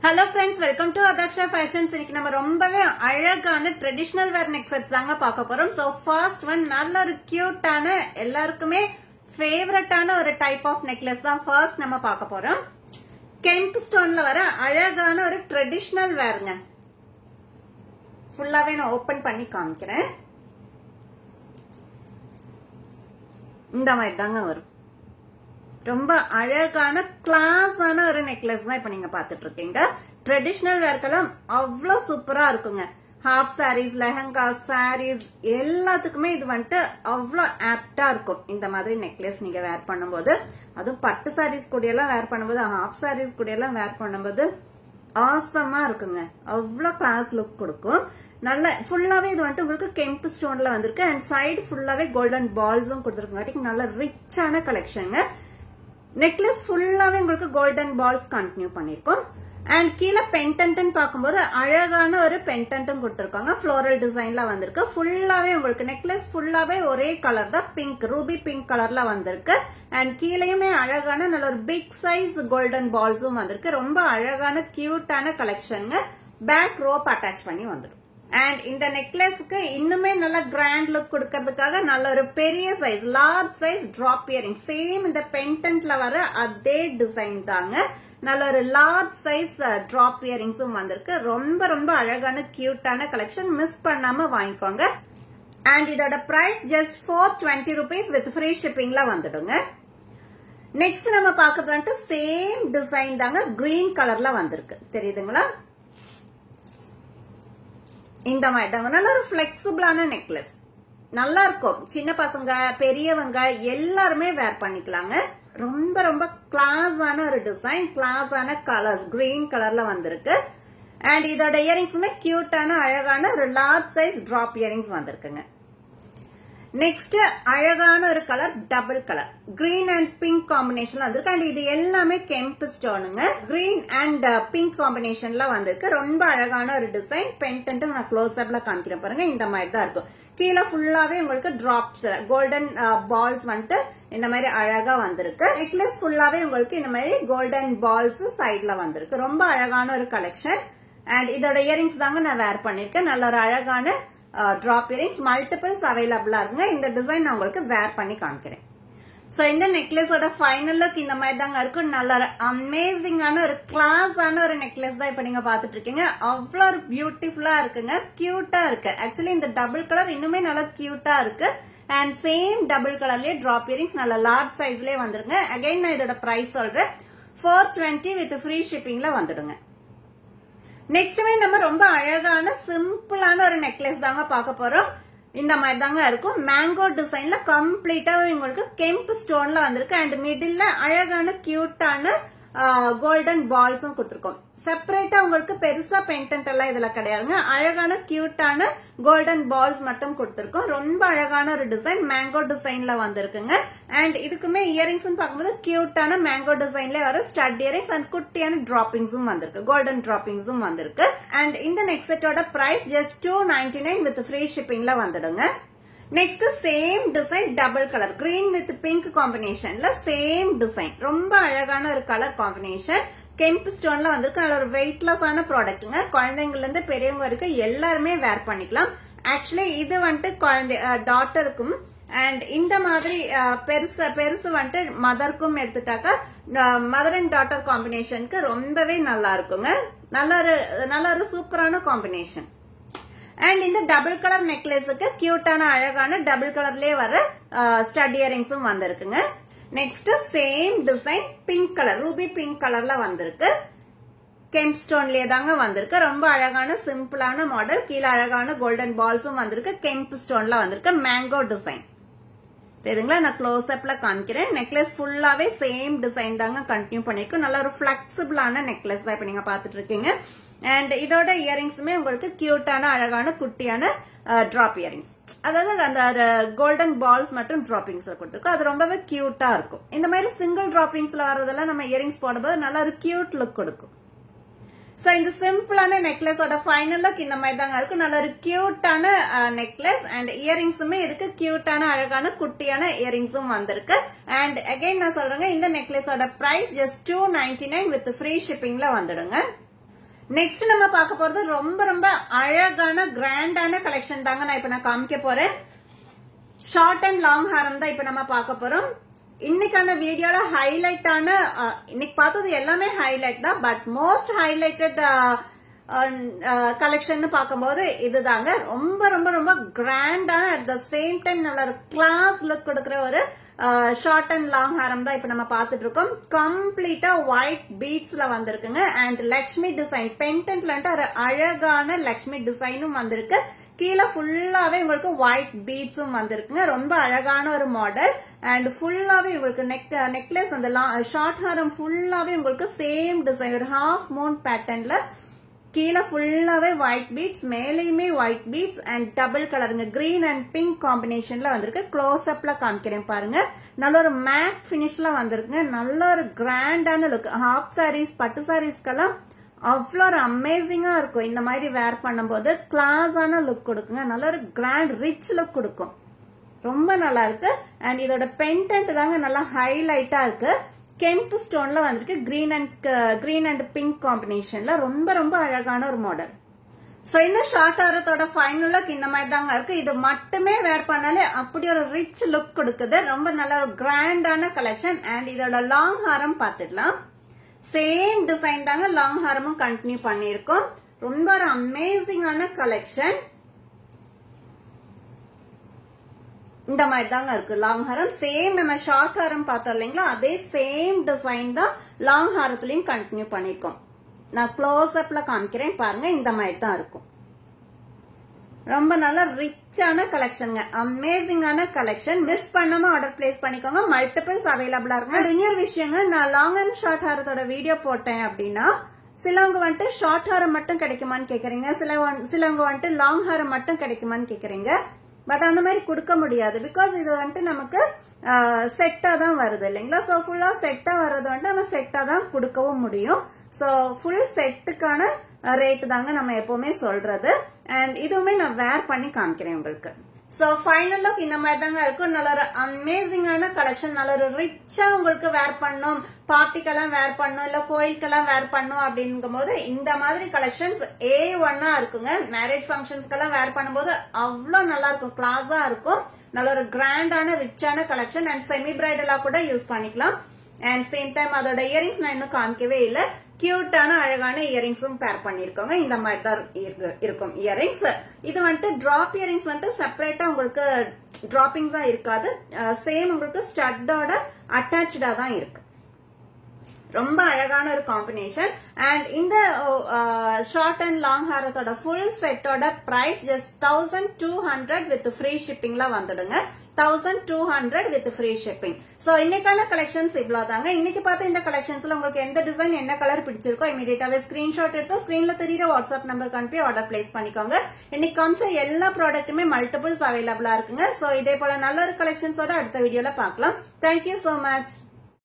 Hello friends, welcome to Adaksha Fashions. இன்னைக்கு நம்ம ரொம்பவே அழகான ட்ரெடிஷனல் வேர் நெக் செட்ஸ் தாங்க பார்க்க போறோம். சோ ஃபர்ஸ்ட் ஒன் நல்ல ஒரு கியூட்டான எல்லாருக்குமே ஃபேவரட்டான ஒரு டைப் ஆஃப் நெக்லஸ் தான் ஃபர்ஸ்ட் நம்ம பார்க்க போறோம். கெம்ப் ஸ்டோன்ல வர அழகான ஒரு ட்ரெடிஷனல் வேர்ங்க. ஃபுல்லாவே நான் ஓபன் பண்ணி காமிக்கிறேன். இந்த மாதிரி தாங்க வரும். ரொம்ப அழகான கிளாஸான ஒரு நெக்லஸ் தான் இப்ப நீங்க பாத்துட்டு இருக்கீங்க. ட்ரெடிஷனல் வேர்க்கெல்லாம் அவ்வளவு சூப்பரா இருக்குங்க. ஹாஃப் சாரீஸ், லெஹங்கா சாரீஸ் எல்லாத்துக்குமே இது வந்துட்டு அவ்வளவு ஆப்டா இருக்கும். இந்த மாதிரி நெக்லஸ் நீங்க வேர் பண்ணும்போது, அதுவும் பட்டு சாரீஸ் கூட எல்லாம் வேர் பண்ணும்போது, ஹாஃப் சாரீஸ் கூட எல்லாம் வேர் பண்ணும்போது ஆசமா இருக்குங்க. அவ்வளவு கிளாஸ் லுக் கொடுக்கும். நல்ல ஃபுல்லாவே இது வந்துட்டு உங்களுக்கு கெம்ப் ஸ்டோன்ல வந்திருக்கு. அண்ட் சைடு ஃபுல்லாவே கோல்டன் பால்ஸும் கொடுத்துருக்காங்க. நல்ல ரிச்சான கலெக்ஷன். நெக்லஸ் ஃபுல்லாவே உங்களுக்கு கோல்டன் பால்ஸ் கண்டினியூ பண்ணிருக்கோம். அண்ட் கீழே பென்டன்ட் பார்க்கும்போது அழகான ஒரு பென்டன்ட்டும் கொடுத்திருக்காங்க. ஃப்ளோரல் டிசைன்ல வந்திருக்கு. ஃபுல்லாவே உங்களுக்கு நெக்லஸ் ஃபுல்லாவே ஒரே கலர் தான், பிங்க், ரூபி பிங்க் கலர்ல வந்திருக்கு. அண்ட் கீழேயுமே அழகான நல்ல ஒரு பிக் சைஸ் கோல்டன் பால்ஸும் வந்திருக்கு. ரொம்ப அழகான கியூட்டான கலெக்ஷன். பேக் ரோப் அட்டாச் பண்ணி வந்துடும். அண்ட் இந்த நெக்லஸ்க்கு இன்னுமே நல்ல கிராண்ட் லுக் கொடுக்கறதுக்காக நல்ல ஒரு பெரிய size, large size drop earring, same இந்த பென்டன்ட்ல வர அதே டிசைன் தாங்க. நல்ல ஒரு லார்ஜ் சைஸ் டிராப் இயரிங்ஸும் வந்திருக்கு. ரொம்ப ரொம்ப அழகான கியூட்டான கலெக்ஷன். மிஸ் பண்ணாம வாங்கிக்கோங்க. அண்ட் இதோட price just 420 rupees with free ஷிப்பிங்ல வந்துடுங்க. நெக்ஸ்ட் நம்ம பார்க்கறது வந்துட்டு சேம் டிசைன் தாங்க, கிரீன் கலர்ல வந்திருக்கு. தெரியுதுங்களா? இந்த மாதிரி நல்ல ஒரு பிளெக்சிபிளான நெக்லஸ், நல்லா இருக்கும். சின்ன பசங்க, பெரியவங்க எல்லாருமே வேர் பண்ணிக்கலாங்க. ரொம்ப ரொம்ப கிளாஸான ஒரு டிசைன், கிளாஸான கலர்ஸ், கிரீன் கலர்ல வந்திருக்கு. அண்ட் இதோட இயரிங்ஸுமே கியூட்டான அழகான ஒரு லார்ஜ் சைஸ் டிராப் இயரிங்ஸ் வந்திருக்குங்க. நெக்ஸ்ட் அழகான ஒரு colour, double colour, green and pink காம்பினேஷன்ல வந்திருக்கு. அண்ட் இது எல்லாமே கெம்ப் ஸ்டோனுங்க. கிரீன் அண்ட் பிங்க் காம்பினேஷன்ல வந்திருக்கு. ரொம்ப அழகான ஒரு டிசைன். பென்டன்ட் நான் க்ளோஸ் அப்ல காமிக்கிறேன் பாருங்க. இந்த மாதிரி தான் இருக்கும். கீழே ஃபுல்லாவே உங்களுக்கு டிராப்ஸ், கோல்டன் பால்ஸ் வந்துட்டு இந்த மாதிரி அழகா வந்திருக்கு. நெக்லஸ் ஃபுல்லாவே உங்களுக்கு இந்த மாதிரி கோல்டன் பால்ஸ் சைட்ல வந்திருக்கு. ரொம்ப அழகான ஒரு கலெக்ஷன். அண்ட் இதோட இயரிங்ஸ் தாங்க நான் வேர் பண்ணிருக்கேன். நல்ல ஒரு அழகான டிராப் இயரிங்ஸ், மல்டிபிள்ஸ் அவைலபிளா இருக்குங்க. இந்த டிசைன் நான் உங்களுக்கு வேர் பண்ணி காமிக்கிறேன். சோ இந்த நெக்லஸோட ஃபைனல் லுக் இந்த மாதிரி தாங்க இருக்கும். நல்ல ஒரு அமேசிங்கான ஒரு கிளாஸான ஒரு நெக்லஸ் தான் இப்ப நீங்க பாத்துட்டு இருக்கீங்க. அவ்வளவு ஒரு பியூட்டிஃபுல்லா இருக்குங்க, கியூட்டா இருக்கு. ஆக்சுவலி இந்த டபுள் கலர் இன்னுமே நல்லா கியூட்டா இருக்கு. அண்ட் சேம் டபுள் கலர்லயே டிராப் இயரிங்ஸ் நல்ல லார்ஜ் சைஸ்லயே வந்துருங்க. அகைன் நான் இதோட பிரைஸ் சொல்றேன், 420 வித் ஃப்ரீ ஷிப்பிங்ல வந்துடுங்க. நெக்ஸ்ட்மே நம்ம ரொம்ப அழகான சிம்பிளான ஒரு நெக்லஸ் தாங்க பார்க்க போறோம். இந்த மாதிரி தாங்க இருக்கும். மேங்கோ டிசைன்ல கம்ப்ளீட்டா உங்களுக்கு கெம்ப் ஸ்டோன்ல வந்திருக்கு. அண்ட் மிடில்ல அழகான கியூட்டான கோல்டன் பால்ஸும் கொடுத்துருக்கோம். செப்பரேட்டா உங்களுக்கு பெருசா பென்டன்ட் எல்லாம் இதுல கிடையாதுங்க. அழகான கியூட்டான கோல்டன் பால்ஸ் மட்டும் கொடுத்திருக்கோம். ரொம்ப அழகான ஒரு டிசைன், மேங்கோ டிசைன்ல வந்திருக்குங்க. அண்ட் இதுக்குமே இயரிங்ஸ் பார்க்கும்போது கியூட்டான மேங்கோ டிசைன்ல வர ஸ்டட் இயரிங்ஸ் அண்ட் குட்டியான டிராப்பிங்ஸும் வந்திருக்கு, கோல்டன் டிராப்பிங்ஸும் வந்திருக்கு. அண்ட் இந்த நெக் செட்டோட பிரைஸ் ஜஸ்ட் 299 வித் ஃப்ரீ ஷிப்பிங்ல வந்துடுங்க. Next same design, double colour, green with pink காம்பினேஷன்ல சேம் டிசைன். ரொம்ப அழகான ஒரு கலர் காம்பினேஷன். கெம்ப் ஸ்டோன்ல வந்திருக்கு. நல்ல ஒரு வெயிட்லெஸ்ஸான ப்ராடக்ட்டுங்க. குழந்தைங்கள்ல இருந்து பெரியவங்க வரைக்கும் எல்லாருமே வேர் பண்ணிக்கலாம். ஆக்சுவலி இது வந்துட்டு குழந்தை டாட்டருக்கும் அண்ட் இந்த மாதிரி பெருசு வந்துட்டு மதருக்கும் எடுத்துட்டாக்கா மதர் அண்ட் டாட்டர் காம்பினேஷனுக்கு ரொம்பவே நல்லா இருக்குங்க. நல்ல ஒரு சூப்பரான காம்பினேஷன். அண்ட் இந்த டபுள் கலர் நெக்லஸுக்கு கியூட்டான அழகான டபுள் கலர்லயே வர ஸ்டட் இயரிங்ஸும் வந்திருக்குங்க. Next same design, pink colour, Ruby pink கலர்ல வந்திருக்கு. கெம்ப் ஸ்டோன்லயே தாங்க வந்திருக்கு. ரொம்ப அழகான சிம்பிளான மாடல். கீழே அழகான கோல்டன் பால்ஸும் வந்திருக்கு. கெம்ப் ஸ்டோன்ல வந்திருக்கு. மேங்கோ டிசைன் தெரியுங்களா? நான் க்ளோஸ் அப்ல காமிக்கிறேன். நெக்லஸ் ஃபுல்லாவே சேம் டிசைன் தாங்க கண்டினியூ பண்ணிருக்கும். நல்ல ஒரு பிளெக்சிபிளான நெக்லஸ் தான் இப்ப நீங்க பாத்துட்டு இருக்கீங்க. அண்ட் இதோட இயரிங்ஸுமே உங்களுக்கு கியூட்டான அழகான குட்டியான டிராப் இயரிங்ஸ், அதாவது அந்த கோல்டன் பால்ஸ் மட்டும் டிராப்பிங்ஸ்ல கொடுத்துருக்கோம். அது ரொம்பவே கியூட்டா இருக்கும். இந்த மாதிரி சிங்கிள் டிராப்பிங்ஸ்ல வர்றதெல்லாம் நம்ம இயரிங்ஸ் போடும்போது நல்ல ஒரு கியூட் லுக் கொடுக்கும். சோ இந்த சிம்பிளான நெக்லஸோட ஃபைனல் லுக் இந்த மாதிரி தாங்க இருக்கும். நல்ல ஒரு கியூட்டான நெக்லஸ் அண்ட் இயரிங்ஸுமே இருக்கு. கியூட்டான அழகான குட்டியான இயரிங்ஸும் வந்திருக்கு. அண்ட் அகைன் நான் சொல்றேங்க, இந்த நெக்லஸோட பிரைஸ் ஜஸ்ட் 299 வித் ஃப்ரீ ஷிப்பிங்ல வந்துடுங்க. நெக்ஸ்ட் நம்ம பார்க்க போறது ரொம்ப ரொம்ப அழகான கிராண்டான கலெக்ஷன் தாங்க நான் காமிக்க போறேன். ஷார்ட் அண்ட் லாங் ஹாரம் தான் இப்ப நம்ம பார்க்க போறோம். இன்னைக்கான வீடியோல ஹைலைட்டான இன்னைக்கு பார்த்தது எல்லாமே ஹைலைட் தான். பட் மோஸ்ட் ஹைலைட்டட் கலெக்ஷன் பார்க்கும்போது இதுதாங்க. ரொம்ப ரொம்ப ரொம்ப கிராண்டா அட் த சேம் டைம் நல்ல கிளாஸ் லுக் கொடுக்கிற ஒரு ஷார்ட் அண்ட் லாங் ஹாரம் தான் இப்ப நம்ம பார்த்துட்டு இருக்கோம். கம்ப்ளீட்டா ஒயிட் பீட்ஸ்ல வந்திருக்குங்க. அண்ட் லக்ஷ்மி டிசைன் பெண்டன்ட்ல ஒரு அழகான லக்ஷ்மி டிசைனும் வந்திருக்கு. கீழே ஃபுல்லாவே உங்களுக்கு ஒயிட் பீட்ஸும் வந்திருக்குங்க. ரொம்ப அழகான ஒரு மாடல். அண்ட் ஃபுல்லாவே உங்களுக்கு நெக்லஸ் அந்த ஷார்ட் ஹாரம் ஃபுல்லாவே உங்களுக்கு சேம் டிசைன் ஒரு ஹாஃப் மூன் பேட்டர்ன்ல கீழே ஃபுல்லாவே ஒயிட் பீட்ஸ், மேலேயுமே ஒயிட் பீட்ஸ் அண்ட் டபுள் கலருங்க கிரீன் அண்ட் பிங்க் காம்பினேஷன்ல வந்திருக்கு. க்ளோஸ் அப்ல காமிக்கிறேன் பாருங்க. நல்ல ஒரு மேட் பினிஷ்ல வந்திருக்குங்க. நல்ல ஒரு கிராண்டான லுக். ஹாஃப் சாரீஸ் பட்டு சாரீஸ்க்கெல்லாம் அவ்வளோ ஒரு அமேசிங்கா இருக்கும். இந்த மாதிரி வேர் பண்ணும்போது கிளாஸான லுக் கொடுக்குங்க. நல்ல ஒரு கிராண்ட் ரிச் லுக் கொடுக்கும். ரொம்ப நல்லா இருக்கு. அண்ட் இதோட பெண்டன்ட் தாங்க நல்லா ஹைலைட்டா இருக்கு. கெம்ப் ஸ்டோன்ல வந்திருக்கு. கிரீன் அண்ட் பிங்க் காம்பினேஷன்ல ரொம்ப ரொம்ப அழகான ஒரு மாடல். சோ இந்த ஷார்ட் ஹாரத்தோட ஃபைனல் லுக் இந்த மாதிரி தாங்க இருக்கு. இது மட்டுமே வேர் பண்ணாலே அப்படி ஒரு ரிச் லுக் கொடுக்குது. ரொம்ப நல்ல ஒரு கிராண்டான கலெக்ஷன். அண்ட் இதோட லாங் ஹாரம் பார்த்துடலாம். சேம் டிசைன் தாங்க லாங் ஹாரமும் கண்டினியூ பண்ணிருக்கோம். ரொம்ப ஒரு அமேசிங்கான கலெக்ஷன். இந்த மாதிரி தாங்க இருக்கு லாங் ஹாரம். சேம் நம்ம ஷார்ட் ஹாரம் பார்த்தோம் இல்லைங்களா, அதே சேம் டிசைன் தான் லாங் ஹாரத்திலையும் கண்டினியூ பண்ணிருக்கோம். நான் க்ளோஸ் அப்ல காமிக்கிறேன் பாருங்க. இந்த மாதிரி தான் இருக்கும். ரொம்ப நல்ல ரிச்சான கலெக்ஷனுங்க. அமேசிங்கான கலெக்ஷன். மிஸ் பண்ணாம ஆர்டர் பிளேஸ் பண்ணிக்கோங்க. மல்டிபிள்ஸ் அவைலபிளா இருக்கு. இன்னொரு விஷயங்க, நான் லாங் அண்ட் ஷார்ட் ஹாரத்தோட வீடியோ போட்டேன் அப்படின்னா சிலவங்க வந்துட்டு ஷார்ட் ஹாரம் மட்டும் கிடைக்குமான்னு கேக்குறீங்க, சிலவங்க வந்துட்டு லாங் ஹாரம் மட்டும் கிடைக்குமான்னு கேக்குறீங்க. பட் அந்த மாதிரி கொடுக்க முடியாது. பிகாஸ் இது வந்துட்டு நமக்கு செட்டா தான் வருது இல்லைங்களா. சோ ஃபுல்லா செட்டா வர்றது வந்துட்டு நம்ம செட்டா தான் கொடுக்கவும் முடியும். சோ ஃபுல் செட்டுக்கான ரேட் தாங்க நம்ம எப்பவுமே சொல்றது. அண்ட் இதுவுமே நான் வேர் பண்ணி காமிக்கிறேன் உங்களுக்கு. சோ ஃபைனல் லுக் இந்த மாதிரி தாங்க இருக்கும். நல்ல ஒரு அமேசிங்கான கலெக்ஷன். நல்ல ஒரு ரிச்சா உங்களுக்கு வேர் பண்ணும், பார்ட்டிக்கெல்லாம் வேர் பண்ணும், இல்ல கோயிலுக்கெல்லாம் வேர் பண்ணும் அப்படிங்கும் போது இந்த மாதிரி கலெக்ஷன்ஸ் A1 இருக்குங்க. மேரேஜ் ஃபங்க்ஷன்ஸ்க்கெல்லாம் வேர் பண்ணும்போது அவ்வளவு நல்லா இருக்கும், கிளாஸா இருக்கும். நல்ல ஒரு கிராண்டான ரிச்சான கலெக்ஷன். அண்ட் செமி பிரைடலா கூட யூஸ் பண்ணிக்கலாம். அண்ட் சேம் டைம் அதோட இயரிங்ஸ் நான் இன்னும் காமிக்கவே இல்லை. கியூட்டான அழகான இயரிங்ஸும் பேர் பண்ணிருக்கோங்க. இந்த மாதிரி தான் இருக்கும் இயரிங்ஸ். இது வந்துட்டு டிராப் இயரிங்ஸ் வந்துட்டு செப்பரேட்டா உங்களுக்கு டிராப்பிங் தான் இருக்காது. சேம் உங்களுக்கு ஸ்டட்டோட அட்டாச்சா தான் இருக்கு. ரொம்ப அழகான ஒரு காம்பினேஷன். அண்ட் இந்த ஷார்ட் அண்ட் லாங் ஹாரத்தோட ஃபுல் செட்டோட பிரைஸ் ஜஸ்ட் 1200 வித் ஃப்ரீ ஷிப்பிங்ல வந்துடுங்க. 1200 வித் ஃப்ரீ ஷிப்பிங். சோ இன்னைக்கான கலெக்ஷன்ஸ் இவ்வளவுதாங்க. இன்னைக்கு பார்த்த இந்த கலெக்ஷன்ஸ்ல உங்களுக்கு எந்த டிசைன் என்ன கலர் பிடிச்சிருக்கோ இமீடியட்டாவே ஸ்கிரீன்ஷாட் எடுத்து ஸ்கிரீன்ல தெரியுற வாட்ஸ்அப் நம்பருக்கு அனுப்பி ஆர்டர் பிளேஸ் பண்ணிக்கோங்க. இன்னைக்கு காமிச்ச எல்லா ப்ராடக்ட்டுமே மல்டிபிள்ஸ் அவைலபிளா இருக்குங்க. சோ இதே போல நல்ல ஒரு கலெக்ஷன்ஸோட அடுத்த வீடியோல பார்க்கலாம். Thank you so much.